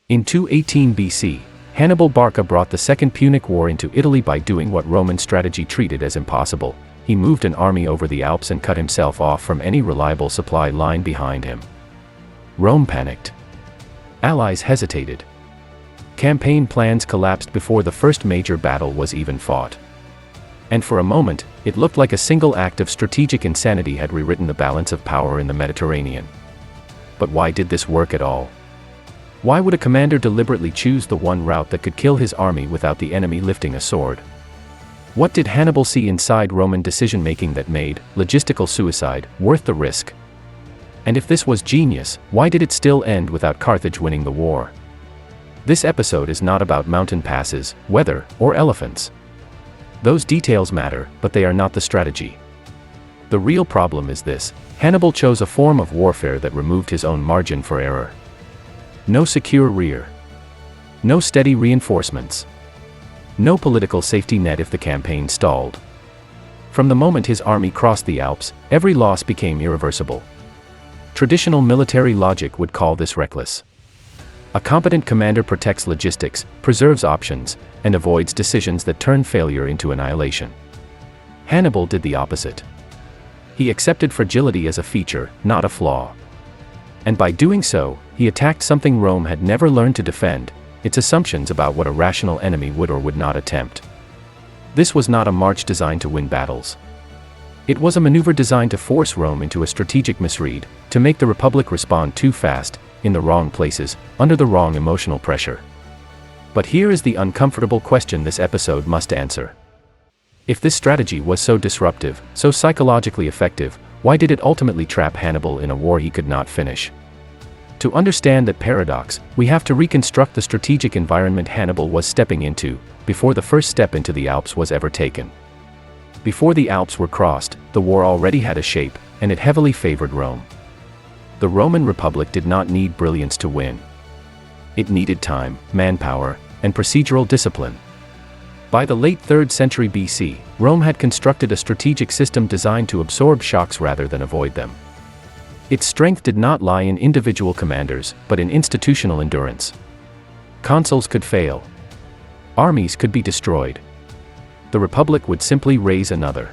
In 218 BC, Hannibal Barca brought the Second Punic War into Italy by doing what Roman strategy treated as impossible. He moved an army over the Alps and cut himself off from any reliable supply line behind him. Rome panicked. Allies hesitated. Campaign plans collapsed before the first major battle was even fought. And for a moment, it looked like a single act of strategic insanity had rewritten the balance of power in the Mediterranean. But why did this work at all? Why would a commander deliberately choose the one route that could kill his army without the enemy lifting a sword? What did Hannibal see inside Roman decision-making that made logistical suicide worth the risk? And if this was genius, why did it still end without Carthage winning the war? This episode is not about mountain passes, weather, or elephants. Those details matter, but they are not the strategy. The real problem is this: Hannibal chose a form of warfare that removed his own margin for error. No secure rear. No steady reinforcements. No political safety net if the campaign stalled. From the moment his army crossed the Alps, every loss became irreversible. Traditional military logic would call this reckless. A competent commander protects logistics, preserves options, and avoids decisions that turn failure into annihilation. Hannibal did the opposite. He accepted fragility as a feature, not a flaw. And by doing so, he attacked something Rome had never learned to defend: its assumptions about what a rational enemy would or would not attempt. This was not a march designed to win battles. It was a maneuver designed to force Rome into a strategic misread, to make the Republic respond too fast, in the wrong places, under the wrong emotional pressure. But here is the uncomfortable question this episode must answer. If this strategy was so disruptive, so psychologically effective, why did it ultimately trap Hannibal in a war he could not finish? To understand that paradox, we have to reconstruct the strategic environment Hannibal was stepping into, before the first step into the Alps was ever taken. Before the Alps were crossed, the war already had a shape, and it heavily favored Rome. The Roman Republic did not need brilliance to win. It needed time, manpower, and procedural discipline. By the late 3rd century BC, Rome had constructed a strategic system designed to absorb shocks rather than avoid them. Its strength did not lie in individual commanders, but in institutional endurance. Consuls could fail. Armies could be destroyed. The Republic would simply raise another.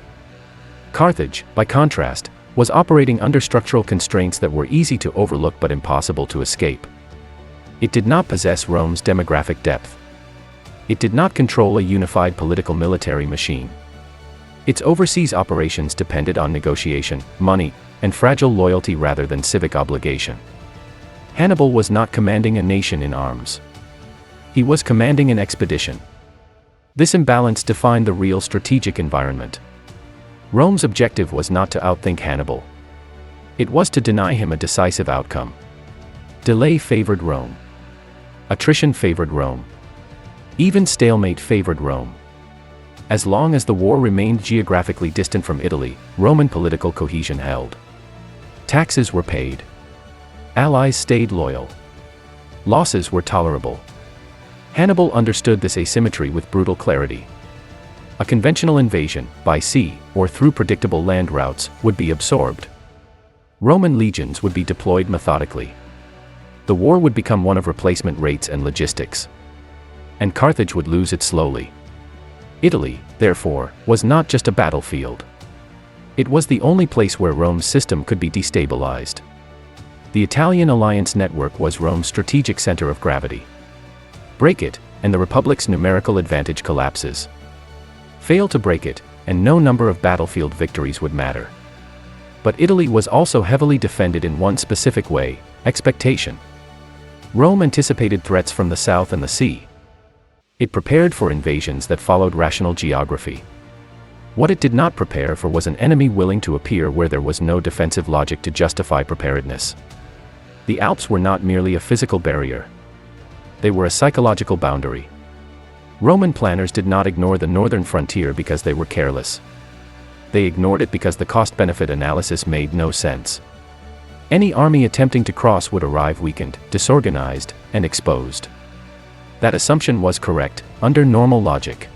Carthage, by contrast, was operating under structural constraints that were easy to overlook but impossible to escape. It did not possess Rome's demographic depth. It did not control a unified political military machine. Its overseas operations depended on negotiation, money, and fragile loyalty rather than civic obligation. Hannibal was not commanding a nation in arms. He was commanding an expedition. This imbalance defined the real strategic environment. Rome's objective was not to outthink Hannibal. It was to deny him a decisive outcome. Delay favored Rome. Attrition favored Rome. Even stalemate favored Rome. As long as the war remained geographically distant from Italy, Roman political cohesion held. Taxes were paid. Allies stayed loyal. Losses were tolerable. Hannibal understood this asymmetry with brutal clarity. A conventional invasion, by sea, or through predictable land routes, would be absorbed. Roman legions would be deployed methodically. The war would become one of replacement rates and logistics. And Carthage would lose it slowly. Italy, therefore, was not just a battlefield. It was the only place where Rome's system could be destabilized. The Italian alliance network was Rome's strategic center of gravity. Break it, and the Republic's numerical advantage collapses. Fail to break it, and no number of battlefield victories would matter. But Italy was also heavily defended in one specific way: expectation. Rome anticipated threats from the south and the sea. It prepared for invasions that followed rational geography. What it did not prepare for was an enemy willing to appear where there was no defensive logic to justify preparedness. The Alps were not merely a physical barrier. They were a psychological boundary. Roman planners did not ignore the northern frontier because they were careless. They ignored it because the cost-benefit analysis made no sense. Any army attempting to cross would arrive weakened, disorganized, and exposed. That assumption was correct, under normal logic.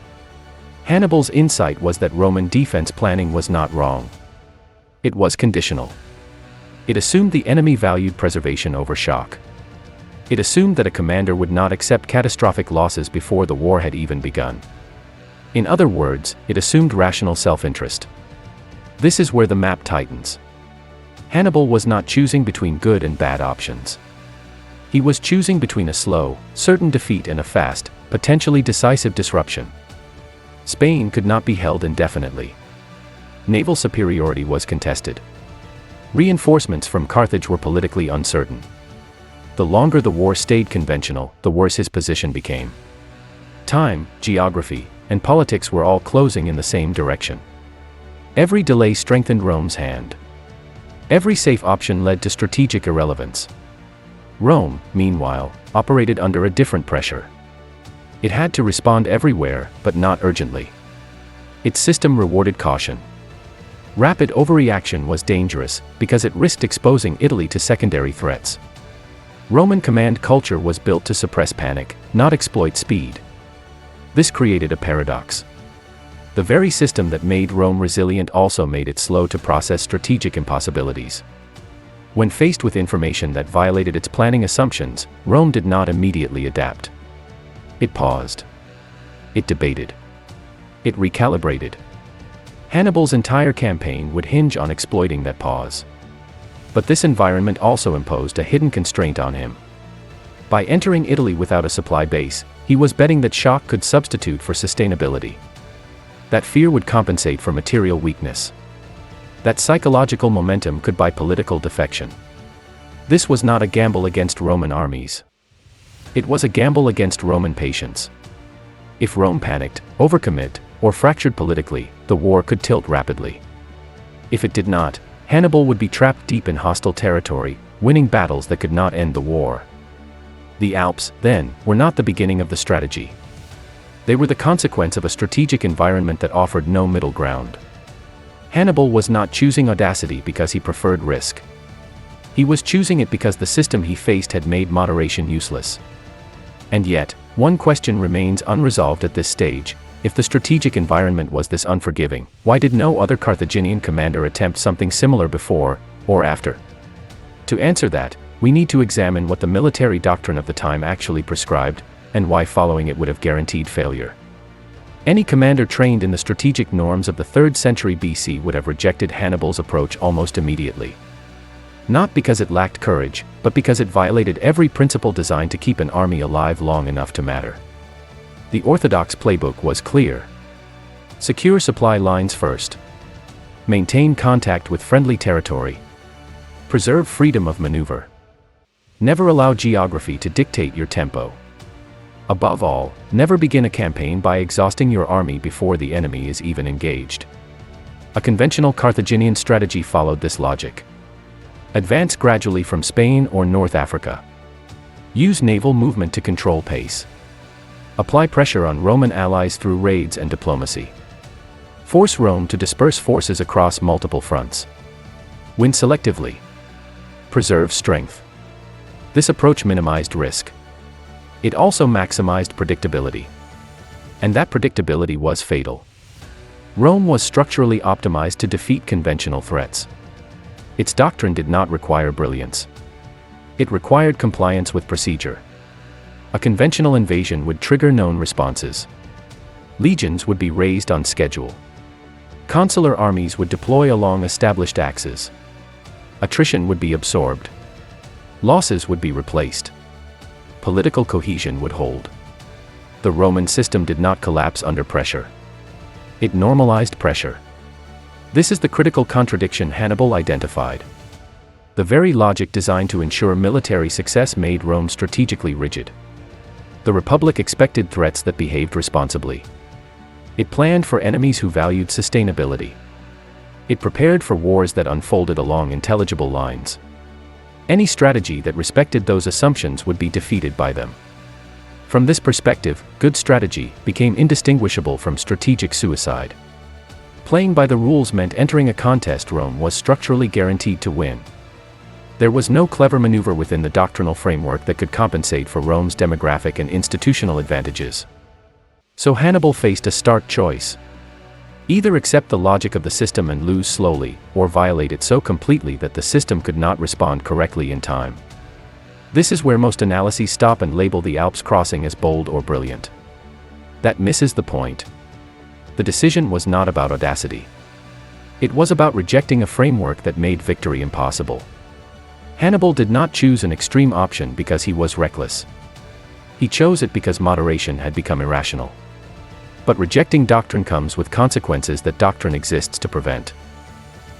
Hannibal's insight was that Roman defense planning was not wrong. It was conditional. It assumed the enemy valued preservation over shock. It assumed that a commander would not accept catastrophic losses before the war had even begun. In other words, it assumed rational self-interest. This is where the map tightens. Hannibal was not choosing between good and bad options. He was choosing between a slow, certain defeat and a fast, potentially decisive disruption. Spain could not be held indefinitely. Naval superiority was contested. Reinforcements from Carthage were politically uncertain. The longer the war stayed conventional, the worse his position became. Time, geography, and politics were all closing in the same direction. Every delay strengthened Rome's hand. Every safe option led to strategic irrelevance. Rome, meanwhile, operated under a different pressure. It had to respond everywhere, but not urgently. Its system rewarded caution. Rapid overreaction was dangerous, because it risked exposing Italy to secondary threats. Roman command culture was built to suppress panic, not exploit speed. This created a paradox. The very system that made Rome resilient also made it slow to process strategic impossibilities. When faced with information that violated its planning assumptions, Rome did not immediately adapt. It paused. It debated. It recalibrated. Hannibal's entire campaign would hinge on exploiting that pause. But this environment also imposed a hidden constraint on him. By entering Italy without a supply base, he was betting that shock could substitute for sustainability. That fear would compensate for material weakness. That psychological momentum could buy political defection. This was not a gamble against Roman armies. It was a gamble against Roman patience. If Rome panicked, overcommit, or fractured politically, the war could tilt rapidly. If it did not, Hannibal would be trapped deep in hostile territory, winning battles that could not end the war. The Alps, then, were not the beginning of the strategy. They were the consequence of a strategic environment that offered no middle ground. Hannibal was not choosing audacity because he preferred risk. He was choosing it because the system he faced had made moderation useless. And yet, one question remains unresolved at this stage. If the strategic environment was this unforgiving, why did no other Carthaginian commander attempt something similar before, or after? To answer that, we need to examine what the military doctrine of the time actually prescribed, and why following it would have guaranteed failure. Any commander trained in the strategic norms of the 3rd century BC would have rejected Hannibal's approach almost immediately. Not because it lacked courage, but because it violated every principle designed to keep an army alive long enough to matter. The orthodox playbook was clear. Secure supply lines first. Maintain contact with friendly territory. Preserve freedom of maneuver. Never allow geography to dictate your tempo. Above all, never begin a campaign by exhausting your army before the enemy is even engaged. A conventional Carthaginian strategy followed this logic. Advance gradually from Spain or North Africa. Use naval movement to control pace. Apply pressure on Roman allies through raids and diplomacy. Force Rome to disperse forces across multiple fronts. Win selectively. Preserve strength. This approach minimized risk. It also maximized predictability. And that predictability was fatal. Rome was structurally optimized to defeat conventional threats. Its doctrine did not require brilliance. It required compliance with procedure. A conventional invasion would trigger known responses. Legions would be raised on schedule. Consular armies would deploy along established axes. Attrition would be absorbed. Losses would be replaced. Political cohesion would hold. The Roman system did not collapse under pressure. It normalized pressure. This is the critical contradiction Hannibal identified. The very logic designed to ensure military success made Rome strategically rigid. The Republic expected threats that behaved responsibly. It planned for enemies who valued sustainability. It prepared for wars that unfolded along intelligible lines. Any strategy that respected those assumptions would be defeated by them. From this perspective, good strategy became indistinguishable from strategic suicide. Playing by the rules meant entering a contest Rome was structurally guaranteed to win. There was no clever maneuver within the doctrinal framework that could compensate for Rome's demographic and institutional advantages. So Hannibal faced a stark choice. Either accept the logic of the system and lose slowly, or violate it so completely that the system could not respond correctly in time. This is where most analyses stop and label the Alps crossing as bold or brilliant. That misses the point. The decision was not about audacity. It was about rejecting a framework that made victory impossible. Hannibal did not choose an extreme option because he was reckless. He chose it because moderation had become irrational. But rejecting doctrine comes with consequences that doctrine exists to prevent.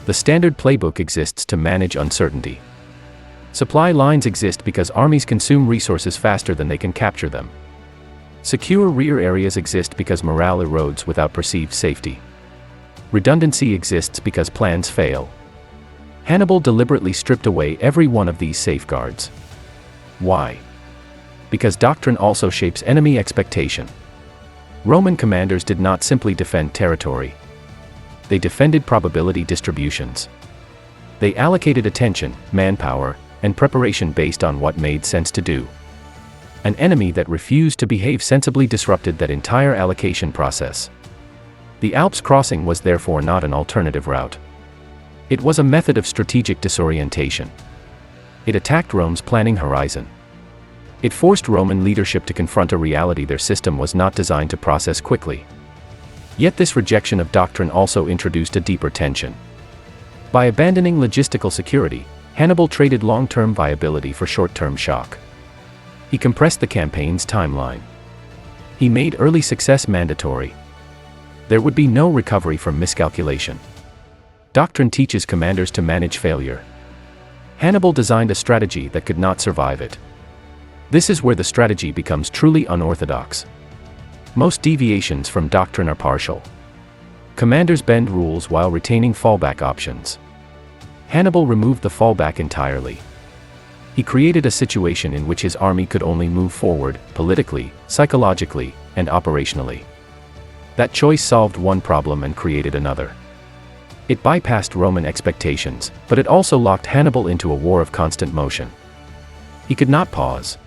The standard playbook exists to manage uncertainty. Supply lines exist because armies consume resources faster than they can capture them. Secure rear areas exist because morale erodes without perceived safety. Redundancy exists because plans fail. Hannibal deliberately stripped away every one of these safeguards. Why? Because doctrine also shapes enemy expectation. Roman commanders did not simply defend territory. They defended probability distributions. They allocated attention, manpower, and preparation based on what made sense to do. An enemy that refused to behave sensibly disrupted that entire allocation process. The Alps crossing was therefore not an alternative route. It was a method of strategic disorientation. It attacked Rome's planning horizon. It forced Roman leadership to confront a reality their system was not designed to process quickly. Yet this rejection of doctrine also introduced a deeper tension. By abandoning logistical security, Hannibal traded long-term viability for short-term shock. He compressed the campaign's timeline. He made early success mandatory. There would be no recovery from miscalculation. Doctrine teaches commanders to manage failure. Hannibal designed a strategy that could not survive it. This is where the strategy becomes truly unorthodox. Most deviations from doctrine are partial. Commanders bend rules while retaining fallback options. Hannibal removed the fallback entirely. He created a situation in which his army could only move forward, politically, psychologically, and operationally. That choice solved one problem and created another. It bypassed Roman expectations, but it also locked Hannibal into a war of constant motion. He could not pause.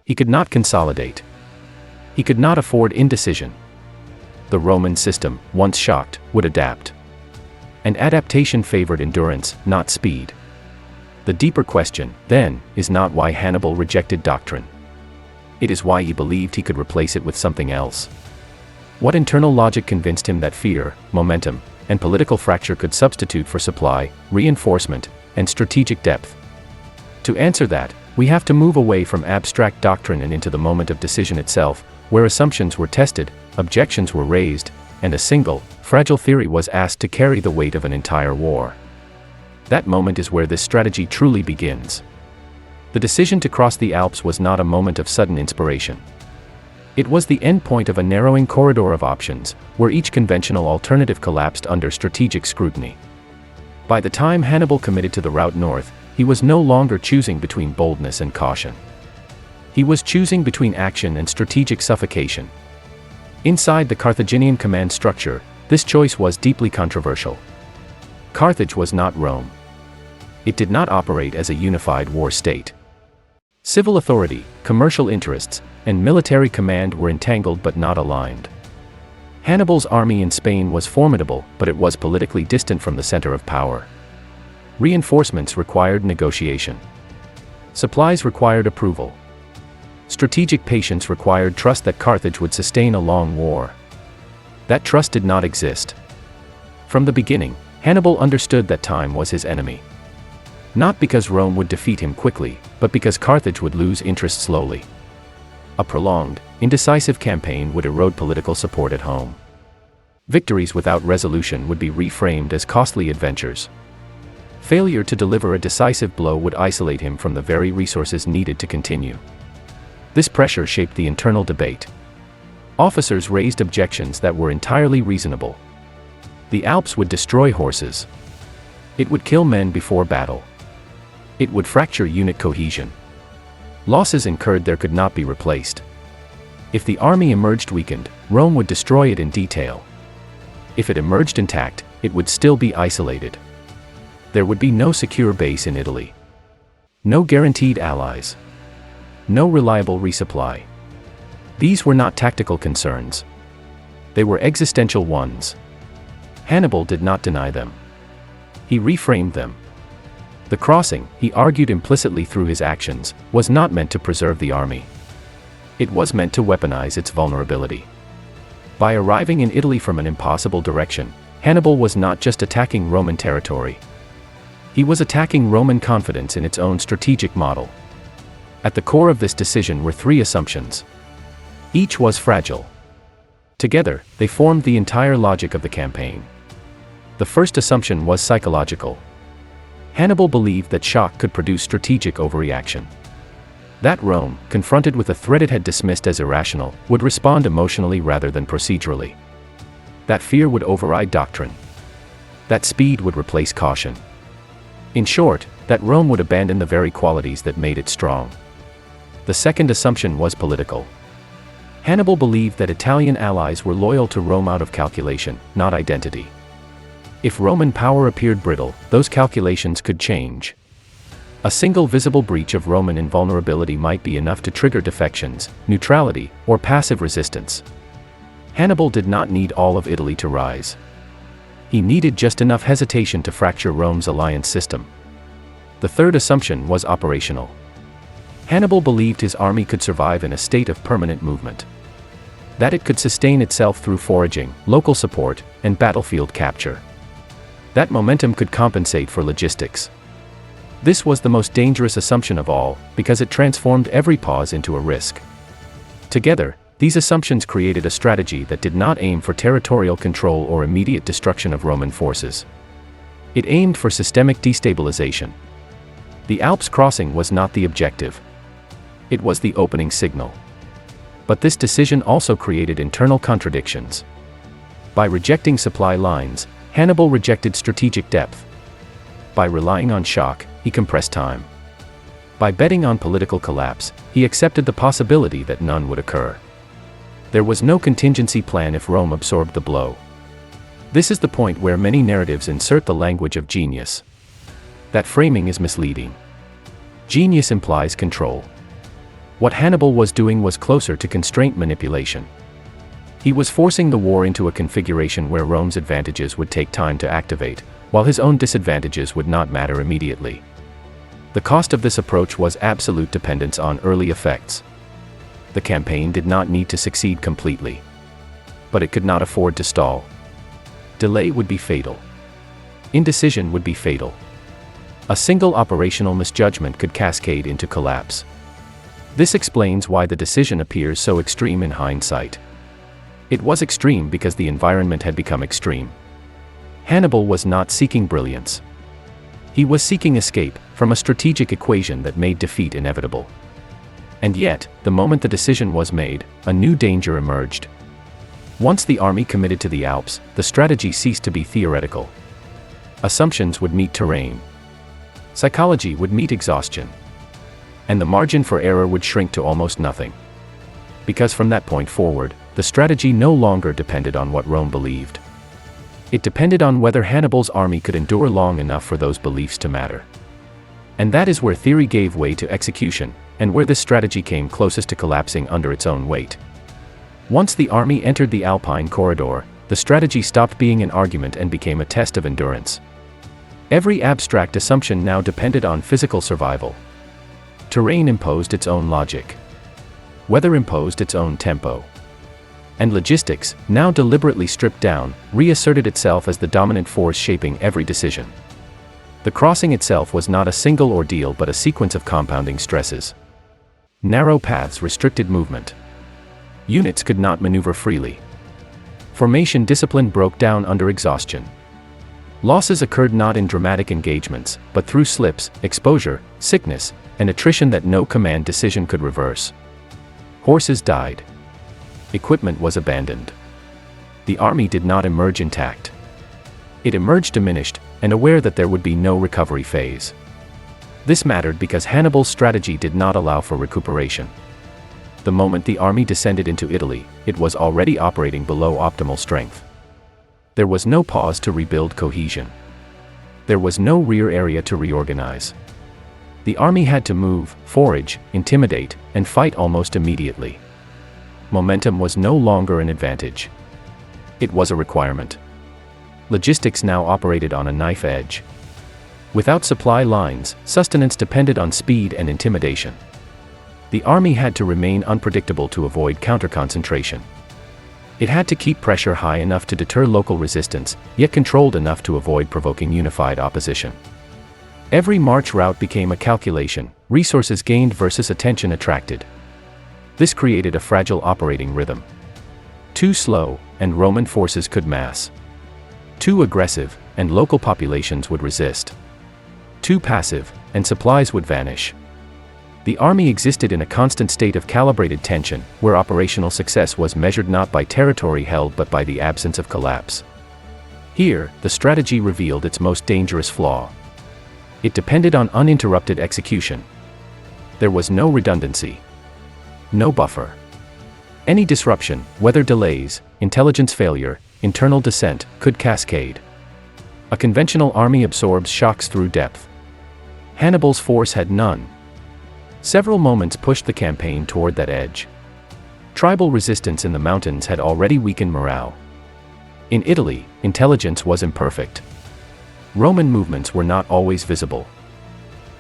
He could not consolidate. He could not afford indecision. The Roman system, once shocked, would adapt. And adaptation favored endurance, not speed. The deeper question, then, is not why Hannibal rejected doctrine. It is why he believed he could replace it with something else. What internal logic convinced him that fear, momentum, and political fracture could substitute for supply, reinforcement, and strategic depth? To answer that, we have to move away from abstract doctrine and into the moment of decision itself, where assumptions were tested, objections were raised, and a single, fragile theory was asked to carry the weight of an entire war. That moment is where this strategy truly begins. The decision to cross the Alps was not a moment of sudden inspiration. It was the endpoint of a narrowing corridor of options, where each conventional alternative collapsed under strategic scrutiny. By the time Hannibal committed to the route north, he was no longer choosing between boldness and caution. He was choosing between action and strategic suffocation. Inside the Carthaginian command structure, this choice was deeply controversial. Carthage was not Rome. It did not operate as a unified war state. Civil authority, commercial interests, and military command were entangled but not aligned. Hannibal's army in Spain was formidable, but it was politically distant from the center of power. Reinforcements required negotiation. Supplies required approval. Strategic patience required trust that Carthage would sustain a long war. That trust did not exist. From the beginning, Hannibal understood that time was his enemy. Not because Rome would defeat him quickly, but because Carthage would lose interest slowly. A prolonged, indecisive campaign would erode political support at home. Victories without resolution would be reframed as costly adventures. Failure to deliver a decisive blow would isolate him from the very resources needed to continue. This pressure shaped the internal debate. Officers raised objections that were entirely reasonable. The Alps would destroy horses. It would kill men before battle. It would fracture unit cohesion. Losses incurred there could not be replaced. If the army emerged weakened, Rome would destroy it in detail. If it emerged intact, it would still be isolated. There would be no secure base in Italy. No guaranteed allies. No reliable resupply. These were not tactical concerns. They were existential ones. Hannibal did not deny them. He reframed them. The crossing, he argued implicitly through his actions, was not meant to preserve the army. It was meant to weaponize its vulnerability. By arriving in Italy from an impossible direction, Hannibal was not just attacking Roman territory. He was attacking Roman confidence in its own strategic model. At the core of this decision were three assumptions. Each was fragile. Together, they formed the entire logic of the campaign. The first assumption was psychological. Hannibal believed that shock could produce strategic overreaction. That Rome, confronted with a threat it had dismissed as irrational, would respond emotionally rather than procedurally. That fear would override doctrine. That speed would replace caution. In short, that Rome would abandon the very qualities that made it strong. The second assumption was political. Hannibal believed that Italian allies were loyal to Rome out of calculation, not identity. If Roman power appeared brittle, those calculations could change. A single visible breach of Roman invulnerability might be enough to trigger defections, neutrality, or passive resistance. Hannibal did not need all of Italy to rise. He needed just enough hesitation to fracture Rome's alliance system. The third assumption was operational. Hannibal believed his army could survive in a state of permanent movement. That it could sustain itself through foraging, local support, and battlefield capture. That momentum could compensate for logistics. This was the most dangerous assumption of all, because it transformed every pause into a risk. Together, these assumptions created a strategy that did not aim for territorial control or immediate destruction of Roman forces. It aimed for systemic destabilization. The Alps crossing was not the objective. It was the opening signal. But this decision also created internal contradictions. By rejecting supply lines, Hannibal rejected strategic depth. By relying on shock, he compressed time. By betting on political collapse, he accepted the possibility that none would occur. There was no contingency plan if Rome absorbed the blow. This is the point where many narratives insert the language of genius. That framing is misleading. Genius implies control. What Hannibal was doing was closer to constraint manipulation. He was forcing the war into a configuration where Rome's advantages would take time to activate, while his own disadvantages would not matter immediately. The cost of this approach was absolute dependence on early effects. The campaign did not need to succeed completely. But it could not afford to stall. Delay would be fatal. Indecision would be fatal. A single operational misjudgment could cascade into collapse. This explains why the decision appears so extreme in hindsight. It was extreme because the environment had become extreme. Hannibal was not seeking brilliance. He was seeking escape from a strategic equation that made defeat inevitable. And yet, the moment the decision was made, a new danger emerged. Once the army committed to the Alps, the strategy ceased to be theoretical. Assumptions would meet terrain. Psychology would meet exhaustion. And the margin for error would shrink to almost nothing. Because from that point forward, the strategy no longer depended on what Rome believed. It depended on whether Hannibal's army could endure long enough for those beliefs to matter. And that is where theory gave way to execution, and where this strategy came closest to collapsing under its own weight. Once the army entered the Alpine corridor, the strategy stopped being an argument and became a test of endurance. Every abstract assumption now depended on physical survival. Terrain imposed its own logic. Weather imposed its own tempo. And logistics, now deliberately stripped down, reasserted itself as the dominant force shaping every decision. The crossing itself was not a single ordeal but a sequence of compounding stresses. Narrow paths restricted movement. Units could not maneuver freely. Formation discipline broke down under exhaustion. Losses occurred not in dramatic engagements, but through slips, exposure, sickness, and attrition that no command decision could reverse. Horses died. Equipment was abandoned. The army did not emerge intact. It emerged diminished, and aware that there would be no recovery phase. This mattered because Hannibal's strategy did not allow for recuperation. The moment the army descended into Italy, it was already operating below optimal strength. There was no pause to rebuild cohesion. There was no rear area to reorganize. The army had to move, forage, intimidate, and fight almost immediately. Momentum was no longer an advantage. It was a requirement. Logistics now operated on a knife edge. Without supply lines, sustenance depended on speed and intimidation. The army had to remain unpredictable to avoid counter-concentration. It had to keep pressure high enough to deter local resistance, yet controlled enough to avoid provoking unified opposition. Every march route became a calculation, resources gained versus attention attracted. This created a fragile operating rhythm. Too slow, and Roman forces could mass. Too aggressive, and local populations would resist. Too passive, and supplies would vanish. The army existed in a constant state of calibrated tension, where operational success was measured not by territory held but by the absence of collapse. Here, the strategy revealed its most dangerous flaw. It depended on uninterrupted execution. There was no redundancy. No buffer. Any disruption, whether delays, intelligence failure, internal dissent, could cascade. A conventional army absorbs shocks through depth. Hannibal's force had none. Several moments pushed the campaign toward that edge. Tribal resistance in the mountains had already weakened morale. In Italy, intelligence was imperfect. Roman movements were not always visible.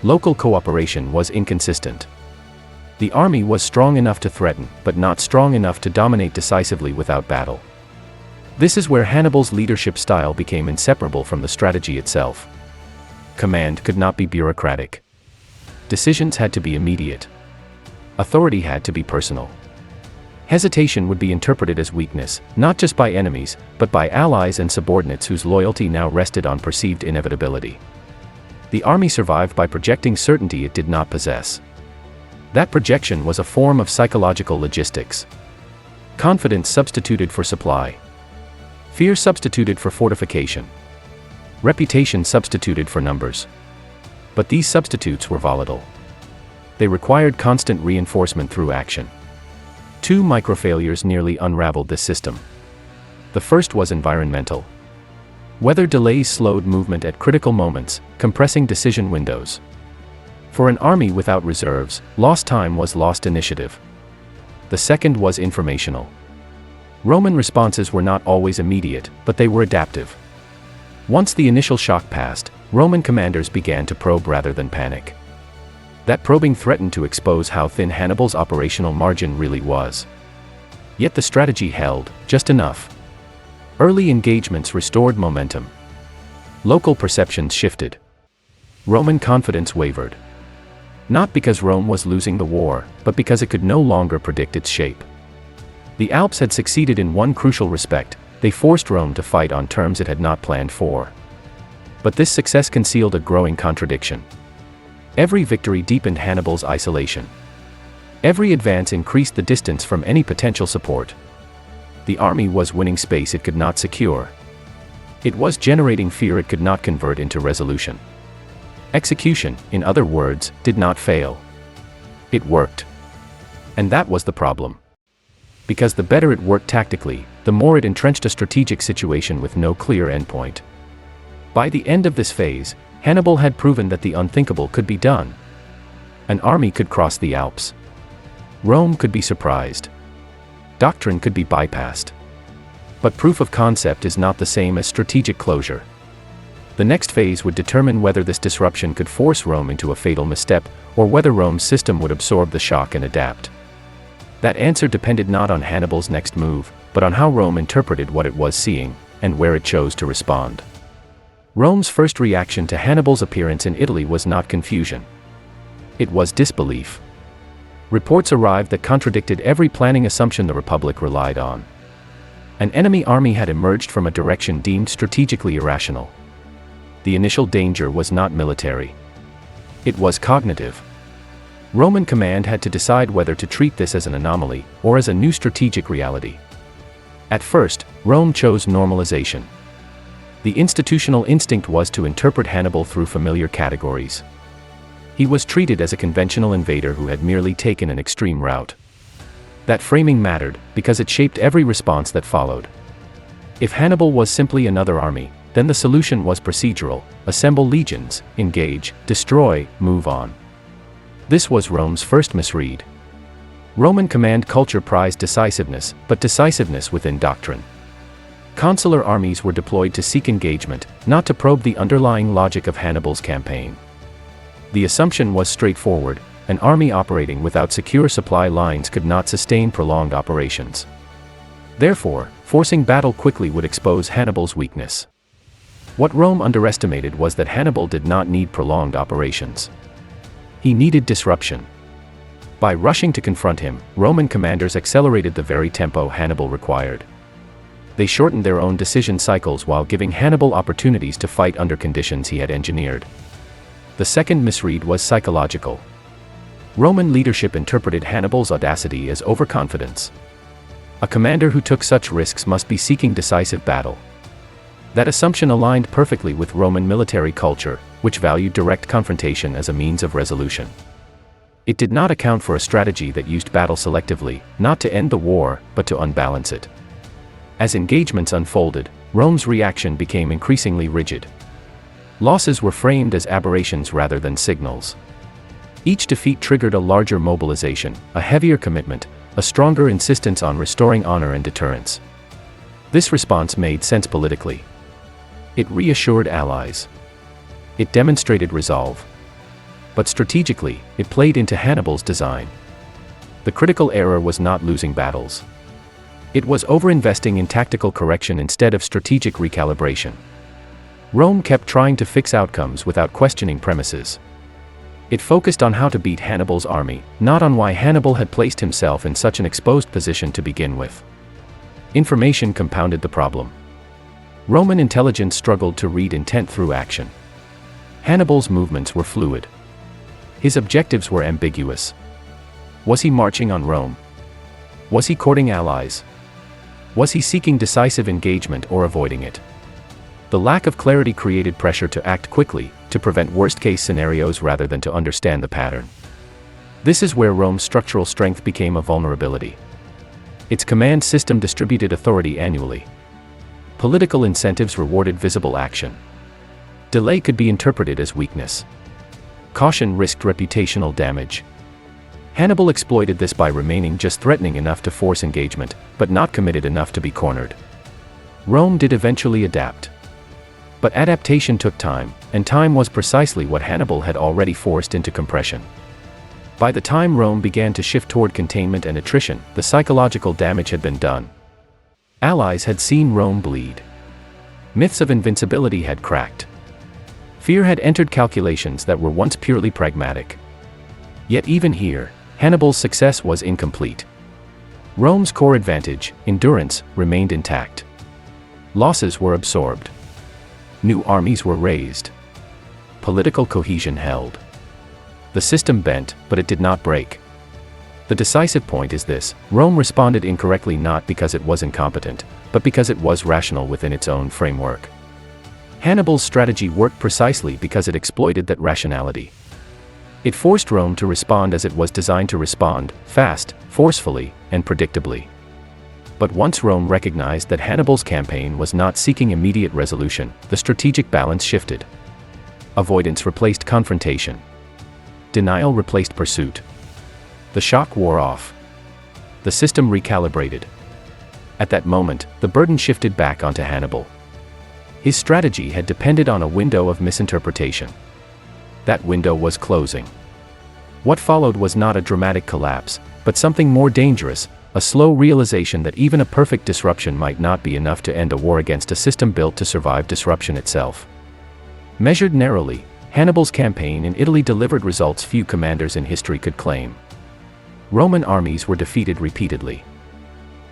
Local cooperation was inconsistent. The army was strong enough to threaten, but not strong enough to dominate decisively without battle. This is where Hannibal's leadership style became inseparable from the strategy itself. Command could not be bureaucratic. Decisions had to be immediate. Authority had to be personal. Hesitation would be interpreted as weakness, not just by enemies, but by allies and subordinates whose loyalty now rested on perceived inevitability. The army survived by projecting certainty it did not possess. That projection was a form of psychological logistics. Confidence substituted for supply. Fear substituted for fortification. Reputation substituted for numbers. But these substitutes were volatile. They required constant reinforcement through action. Two microfailures nearly unraveled this system. The first was environmental. Weather delays slowed movement at critical moments, compressing decision windows. For an army without reserves, lost time was lost initiative. The second was informational. Roman responses were not always immediate, but they were adaptive. Once the initial shock passed, Roman commanders began to probe rather than panic. That probing threatened to expose how thin Hannibal's operational margin really was. Yet the strategy held, just enough. Early engagements restored momentum. Local perceptions shifted. Roman confidence wavered. Not because Rome was losing the war, but because it could no longer predict its shape. The Alps had succeeded in one crucial respect: they forced Rome to fight on terms it had not planned for. But this success concealed a growing contradiction. Every victory deepened Hannibal's isolation. Every advance increased the distance from any potential support. The army was winning space it could not secure. It was generating fear it could not convert into resolution. Execution, in other words, did not fail. It worked. And that was the problem. Because the better it worked tactically, the more it entrenched a strategic situation with no clear endpoint. By the end of this phase, Hannibal had proven that the unthinkable could be done. An army could cross the Alps. Rome could be surprised. Doctrine could be bypassed. But proof of concept is not the same as strategic closure. The next phase would determine whether this disruption could force Rome into a fatal misstep, or whether Rome's system would absorb the shock and adapt. That answer depended not on Hannibal's next move, but on how Rome interpreted what it was seeing, and where it chose to respond. Rome's first reaction to Hannibal's appearance in Italy was not confusion. It was disbelief. Reports arrived that contradicted every planning assumption the Republic relied on. An enemy army had emerged from a direction deemed strategically irrational. The initial danger was not military. It was cognitive. Roman command had to decide whether to treat this as an anomaly, or as a new strategic reality. At first, Rome chose normalization. The institutional instinct was to interpret Hannibal through familiar categories. He was treated as a conventional invader who had merely taken an extreme route. That framing mattered, because it shaped every response that followed. If Hannibal was simply another army, then the solution was procedural: assemble legions, engage, destroy, move on. This was Rome's first misread. Roman command culture prized decisiveness, but decisiveness within doctrine. Consular armies were deployed to seek engagement, not to probe the underlying logic of Hannibal's campaign. The assumption was straightforward: an army operating without secure supply lines could not sustain prolonged operations. Therefore, forcing battle quickly would expose Hannibal's weakness. What Rome underestimated was that Hannibal did not need prolonged operations. He needed disruption. By rushing to confront him, Roman commanders accelerated the very tempo Hannibal required. They shortened their own decision cycles while giving Hannibal opportunities to fight under conditions he had engineered. The second misread was psychological. Roman leadership interpreted Hannibal's audacity as overconfidence. A commander who took such risks must be seeking decisive battle. That assumption aligned perfectly with Roman military culture, which valued direct confrontation as a means of resolution. It did not account for a strategy that used battle selectively, not to end the war, but to unbalance it. As engagements unfolded, Rome's reaction became increasingly rigid. Losses were framed as aberrations rather than signals. Each defeat triggered a larger mobilization, a heavier commitment, a stronger insistence on restoring honor and deterrence. This response made sense politically. It reassured allies. It demonstrated resolve. But strategically, it played into Hannibal's design. The critical error was not losing battles. It was overinvesting in tactical correction instead of strategic recalibration. Rome kept trying to fix outcomes without questioning premises. It focused on how to beat Hannibal's army, not on why Hannibal had placed himself in such an exposed position to begin with. Information compounded the problem. Roman intelligence struggled to read intent through action. Hannibal's movements were fluid. His objectives were ambiguous. Was he marching on Rome? Was he courting allies? Was he seeking decisive engagement or avoiding it? The lack of clarity created pressure to act quickly, to prevent worst-case scenarios rather than to understand the pattern. This is where Rome's structural strength became a vulnerability. Its command system distributed authority annually. Political incentives rewarded visible action. Delay could be interpreted as weakness. Caution risked reputational damage. Hannibal exploited this by remaining just threatening enough to force engagement, but not committed enough to be cornered. Rome did eventually adapt. But adaptation took time, and time was precisely what Hannibal had already forced into compression. By the time Rome began to shift toward containment and attrition, the psychological damage had been done. Allies had seen Rome bleed. Myths of invincibility had cracked. Fear had entered calculations that were once purely pragmatic. Yet even here, Hannibal's success was incomplete. Rome's core advantage, endurance, remained intact. Losses were absorbed. New armies were raised. Political cohesion held. The system bent, but it did not break. The decisive point is this: Rome responded incorrectly not because it was incompetent, but because it was rational within its own framework. Hannibal's strategy worked precisely because it exploited that rationality. It forced Rome to respond as it was designed to respond: fast, forcefully, and predictably. But once Rome recognized that Hannibal's campaign was not seeking immediate resolution, the strategic balance shifted. Avoidance replaced confrontation. Denial replaced pursuit. The shock wore off. The system recalibrated. At that moment, the burden shifted back onto Hannibal. His strategy had depended on a window of misinterpretation. That window was closing. What followed was not a dramatic collapse, but something more dangerous: a slow realization that even a perfect disruption might not be enough to end a war against a system built to survive disruption itself. Measured narrowly, Hannibal's campaign in Italy delivered results few commanders in history could claim. Roman armies were defeated repeatedly.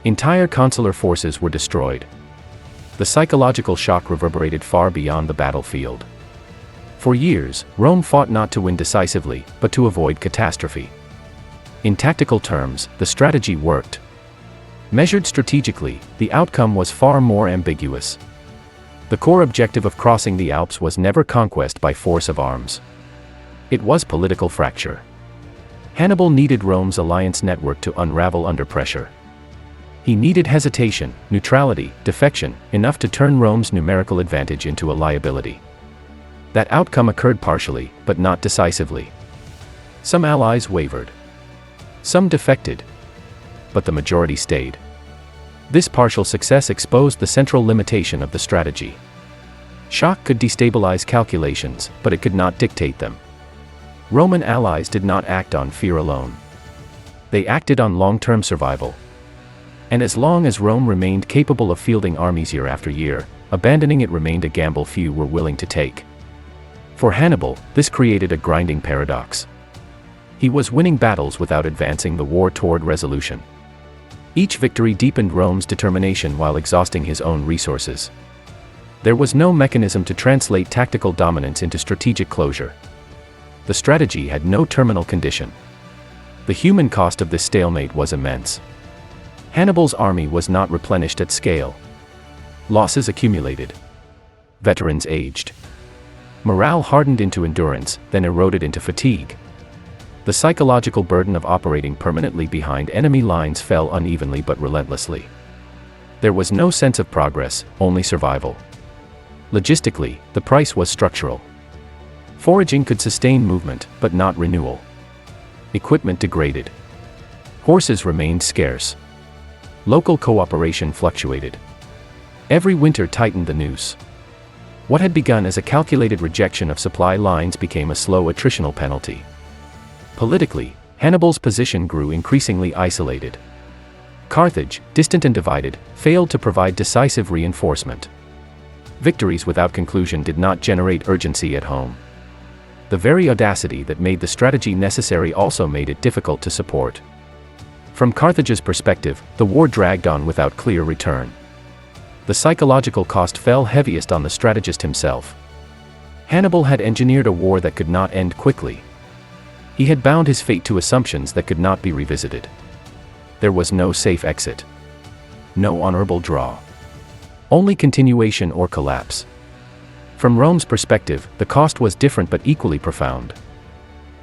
Entire consular forces were destroyed. The psychological shock reverberated far beyond the battlefield. For years, Rome fought not to win decisively, but to avoid catastrophe. In tactical terms, the strategy worked. Measured strategically, the outcome was far more ambiguous. The core objective of crossing the Alps was never conquest by force of arms. It was political fracture. Hannibal needed Rome's alliance network to unravel under pressure. He needed hesitation, neutrality, defection, enough to turn Rome's numerical advantage into a liability. That outcome occurred partially, but not decisively. Some allies wavered. Some defected. But the majority stayed. This partial success exposed the central limitation of the strategy. Shock could destabilize calculations, but it could not dictate them. Roman allies did not act on fear alone. They acted on long-term survival. And as long as Rome remained capable of fielding armies year after year, abandoning it remained a gamble few were willing to take. For Hannibal, this created a grinding paradox. He was winning battles without advancing the war toward resolution. Each victory deepened Rome's determination while exhausting his own resources. There was no mechanism to translate tactical dominance into strategic closure. The strategy had no terminal condition. The human cost of this stalemate was immense. Hannibal's army was not replenished at scale. Losses accumulated. Veterans aged. Morale hardened into endurance, then eroded into fatigue. The psychological burden of operating permanently behind enemy lines fell unevenly but relentlessly. There was no sense of progress, only survival. Logistically, the price was structural. Foraging could sustain movement, but not renewal. Equipment degraded. Horses remained scarce. Local cooperation fluctuated. Every winter tightened the noose. What had begun as a calculated rejection of supply lines became a slow attritional penalty. Politically, Hannibal's position grew increasingly isolated. Carthage, distant and divided, failed to provide decisive reinforcement. Victories without conclusion did not generate urgency at home. The very audacity that made the strategy necessary also made it difficult to support. From Carthage's perspective, the war dragged on without clear return. The psychological cost fell heaviest on the strategist himself. Hannibal had engineered a war that could not end quickly. He had bound his fate to assumptions that could not be revisited. There was no safe exit. No honorable draw. Only continuation or collapse. From Rome's perspective, the cost was different but equally profound.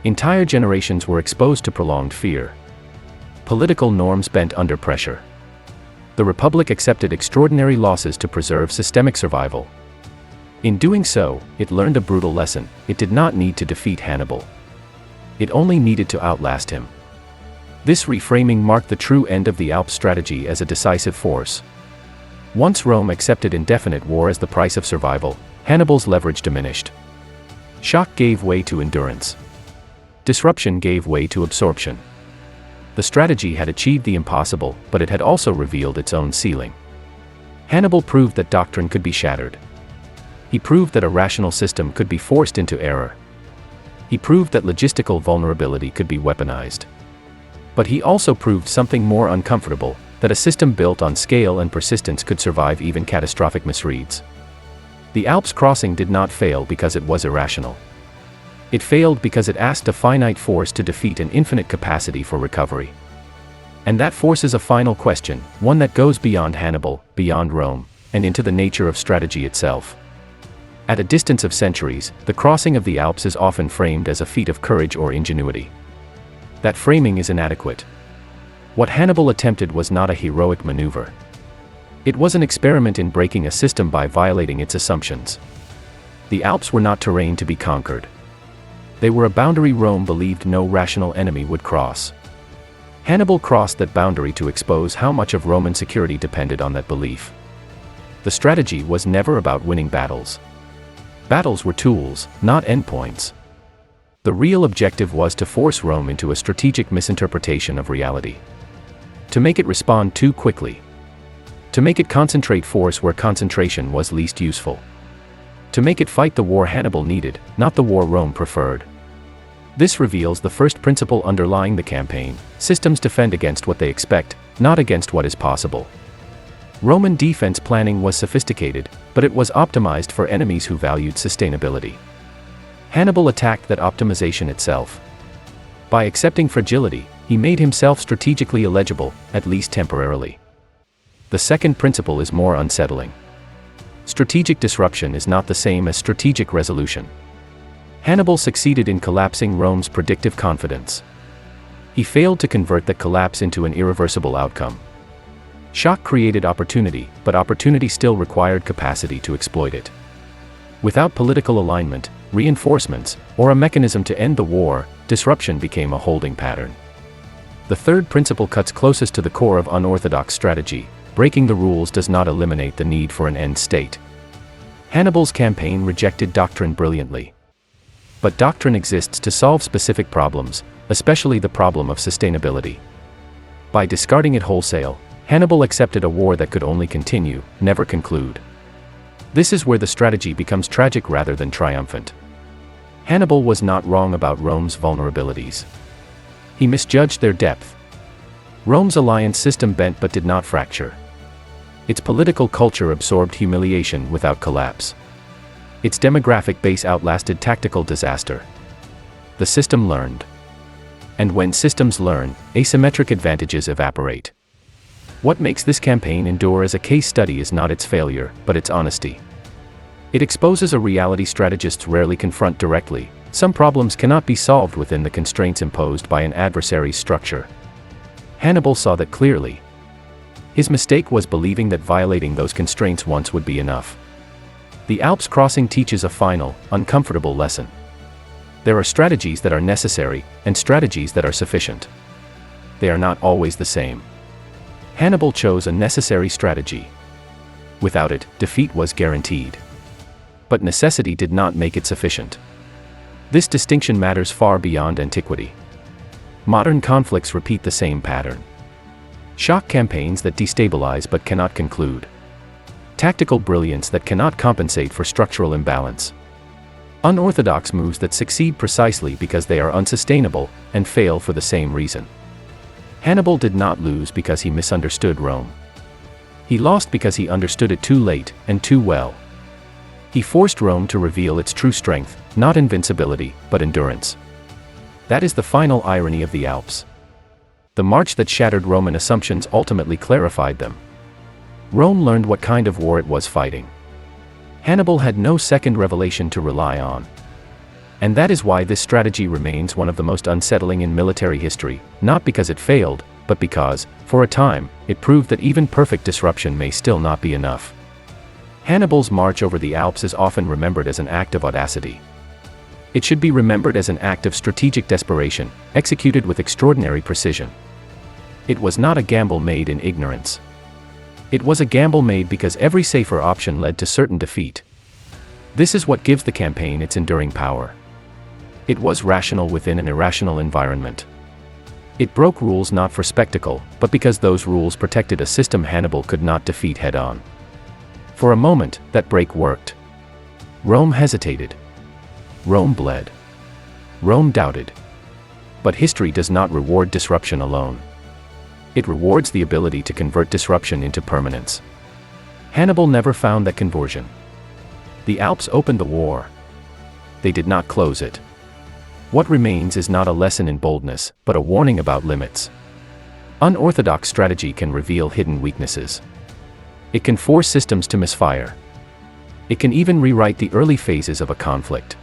Entire generations were exposed to prolonged fear. Political norms bent under pressure. The Republic accepted extraordinary losses to preserve systemic survival. In doing so, it learned a brutal lesson: it did not need to defeat Hannibal. It only needed to outlast him. This reframing marked the true end of the Alps strategy as a decisive force. Once Rome accepted indefinite war as the price of survival, Hannibal's leverage diminished. Shock gave way to endurance. Disruption gave way to absorption. The strategy had achieved the impossible, but it had also revealed its own ceiling. Hannibal proved that doctrine could be shattered. He proved that a rational system could be forced into error. He proved that logistical vulnerability could be weaponized. But he also proved something more uncomfortable: that a system built on scale and persistence could survive even catastrophic misreads. The Alps crossing did not fail because it was irrational. It failed because it asked a finite force to defeat an infinite capacity for recovery. And that forces a final question, one that goes beyond Hannibal, beyond Rome, and into the nature of strategy itself. At a distance of centuries, the crossing of the Alps is often framed as a feat of courage or ingenuity. That framing is inadequate. What Hannibal attempted was not a heroic maneuver. It was an experiment in breaking a system by violating its assumptions. The Alps were not terrain to be conquered. They were a boundary Rome believed no rational enemy would cross. Hannibal crossed that boundary to expose how much of Roman security depended on that belief. The strategy was never about winning battles. Battles were tools, not endpoints. The real objective was to force Rome into a strategic misinterpretation of reality. To make it respond too quickly. To make it concentrate force where concentration was least useful. To make it fight the war Hannibal needed, not the war Rome preferred. This reveals the first principle underlying the campaign: systems defend against what they expect, not against what is possible. Roman defense planning was sophisticated, but it was optimized for enemies who valued sustainability. Hannibal attacked that optimization itself. By accepting fragility, he made himself strategically illegible, at least temporarily. The second principle is more unsettling. Strategic disruption is not the same as strategic resolution. Hannibal succeeded in collapsing Rome's predictive confidence. He failed to convert that collapse into an irreversible outcome. Shock created opportunity, but opportunity still required capacity to exploit it. Without political alignment, reinforcements, or a mechanism to end the war, disruption became a holding pattern. The third principle cuts closest to the core of unorthodox strategy: breaking the rules does not eliminate the need for an end state. Hannibal's campaign rejected doctrine brilliantly. But doctrine exists to solve specific problems, especially the problem of sustainability. By discarding it wholesale, Hannibal accepted a war that could only continue, never conclude. This is where the strategy becomes tragic rather than triumphant. Hannibal was not wrong about Rome's vulnerabilities. He misjudged their depth. Rome's alliance system bent but did not fracture. Its political culture absorbed humiliation without collapse. Its demographic base outlasted tactical disaster. The system learned. And when systems learn, asymmetric advantages evaporate. What makes this campaign endure as a case study is not its failure, but its honesty. It exposes a reality strategists rarely confront directly. Some problems cannot be solved within the constraints imposed by an adversary's structure. Hannibal saw that clearly. His mistake was believing that violating those constraints once would be enough. The Alps crossing teaches a final, uncomfortable lesson. There are strategies that are necessary, and strategies that are sufficient. They are not always the same. Hannibal chose a necessary strategy. Without it, defeat was guaranteed. But necessity did not make it sufficient. This distinction matters far beyond antiquity. Modern conflicts repeat the same pattern. Shock campaigns that destabilize but cannot conclude. Tactical brilliance that cannot compensate for structural imbalance. Unorthodox moves that succeed precisely because they are unsustainable, and fail for the same reason. Hannibal did not lose because he misunderstood Rome. He lost because he understood it too late, and too well. He forced Rome to reveal its true strength, not invincibility, but endurance. That is the final irony of the Alps. The march that shattered Roman assumptions ultimately clarified them. Rome learned what kind of war it was fighting. Hannibal had no second revelation to rely on. And that is why this strategy remains one of the most unsettling in military history, not because it failed, but because, for a time, it proved that even perfect disruption may still not be enough. Hannibal's march over the Alps is often remembered as an act of audacity. It should be remembered as an act of strategic desperation, executed with extraordinary precision. It was not a gamble made in ignorance. It was a gamble made because every safer option led to certain defeat. This is what gives the campaign its enduring power. It was rational within an irrational environment. It broke rules not for spectacle, but because those rules protected a system Hannibal could not defeat head-on. For a moment, that break worked. Rome hesitated. Rome bled. Rome doubted. But history does not reward disruption alone. It rewards the ability to convert disruption into permanence. Hannibal never found that conversion. The Alps opened the war. They did not close it. What remains is not a lesson in boldness, but a warning about limits. Unorthodox strategy can reveal hidden weaknesses. It can force systems to misfire. It can even rewrite the early phases of a conflict.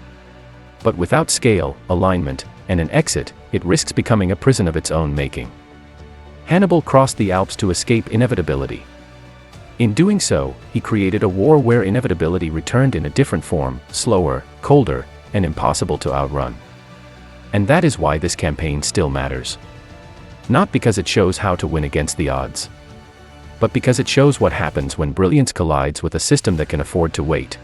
But without scale, alignment, and an exit, it risks becoming a prison of its own making. Hannibal crossed the Alps to escape inevitability. In doing so, he created a war where inevitability returned in a different form, slower, colder, and impossible to outrun. And that is why this campaign still matters. Not because it shows how to win against the odds, but because it shows what happens when brilliance collides with a system that can afford to wait.